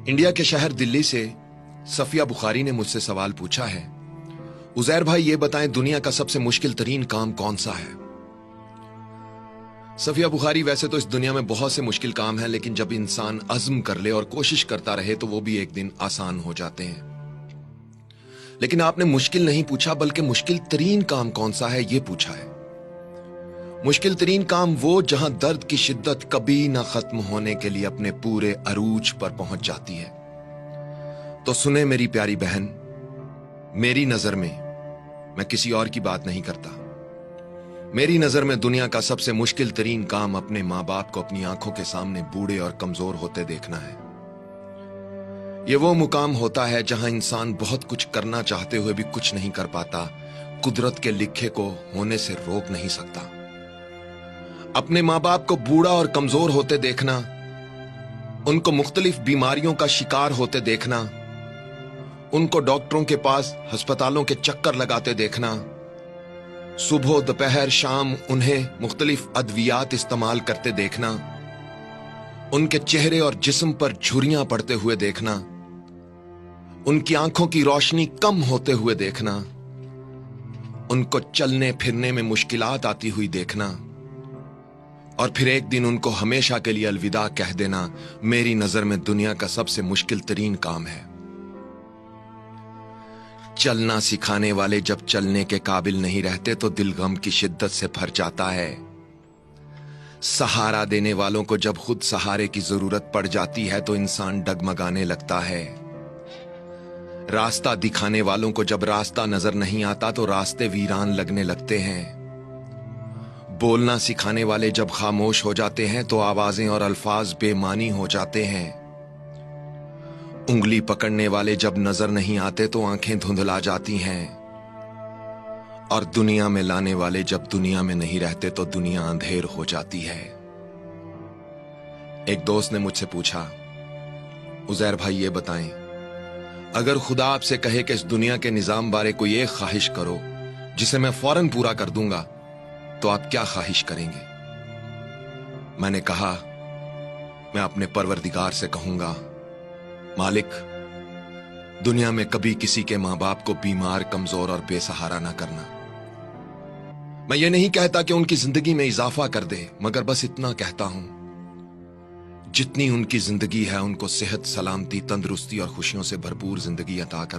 India के शहर दिल्ली से सफिया बुखारी ने मुझसे सवाल पूछा है, उजैर भाई ये बताएं दुनिया का सबसे मुश्किल तरीन काम कौन सा है। सफिया बुखारी, वैसे तो इस दुनिया में बहुत से मुश्किल काम हैं, लेकिन जब इंसान अज़्म कर ले और कोशिश करता रहे तो वो भी एक दिन आसान हो जाते हैं। लेकिन आपने मुश्किल नहीं पूछा, बल्कि मुश्किल तरीन काम कौन सा है ये पूछा है। मुश्किल तरीन काम वो जहां दर्द की शिद्दत कभी ना खत्म होने के लिए अपने पूरे अरूज पर पहुंच जाती है। तो सुने मेरी प्यारी बहन, मेरी नजर में, मैं किसी और की बात नहीं करता, मेरी नजर में दुनिया का सबसे मुश्किल तरीन काम अपने मां बाप को अपनी आंखों के सामने बूढ़े और कमजोर होते देखना है। यह वो मुकाम होता है जहां इंसान बहुत कुछ करना चाहते हुए भी कुछ नहीं कर पाता, कुदरत के लिखे को होने से रोक नहीं सकता। अपने मां बाप को बूढ़ा और कमजोर होते देखना, उनको मुख्तलिफ बीमारियों का शिकार होते देखना, उनको डॉक्टरों के पास अस्पतालों के चक्कर लगाते देखना, सुबह दोपहर शाम उन्हें मुख्तलिफ अद्वियात इस्तेमाल करते देखना, उनके चेहरे और जिस्म पर झुर्रियां पड़ते हुए देखना, उनकी आंखों की रोशनी कम होते हुए देखना, उनको चलने फिरने में मुश्किलात आती हुई देखना, और फिर एक दिन उनको हमेशा के लिए अलविदा कह देना, मेरी नजर में दुनिया का सबसे मुश्किल तरीन काम है। चलना सिखाने वाले जब चलने के काबिल नहीं रहते तो दिल गम की शिद्दत से भर जाता है। सहारा देने वालों को जब खुद सहारे की जरूरत पड़ जाती है तो इंसान डगमगाने लगता है। रास्ता दिखाने वालों को जब रास्ता नजर नहीं आता तो रास्ते वीरान लगने लगते हैं। बोलना सिखाने वाले जब खामोश हो जाते हैं तो आवाजें और अल्फाज बेमानी हो जाते हैं। उंगली पकड़ने वाले जब नजर नहीं आते तो आंखें धुंधला जाती हैं। और दुनिया में लाने वाले जब दुनिया में नहीं रहते तो दुनिया अंधेर हो जाती है। एक दोस्त ने मुझसे पूछा, उजैर भाई ये बताएं, अगर खुदा आपसे कहे कि इस दुनिया के निजाम बारे कोई एक ख्वाहिश करो जिसे मैं फौरन पूरा कर दूंगा, तो आप क्या ख्वाहिश करेंगे? मैंने कहा, मैं अपने परवरदिगार से कहूंगा, मालिक, दुनिया में कभी किसी के मां बाप को बीमार, कमजोर और बेसहारा ना करना। मैं ये नहीं कहता कि उनकी जिंदगी में इजाफा कर दे, मगर बस इतना कहता हूं, जितनी उनकी जिंदगी है उनको सेहत, सलामती, तंदुरुस्ती और खुशियों से भरपूर जिंदगी अता करना।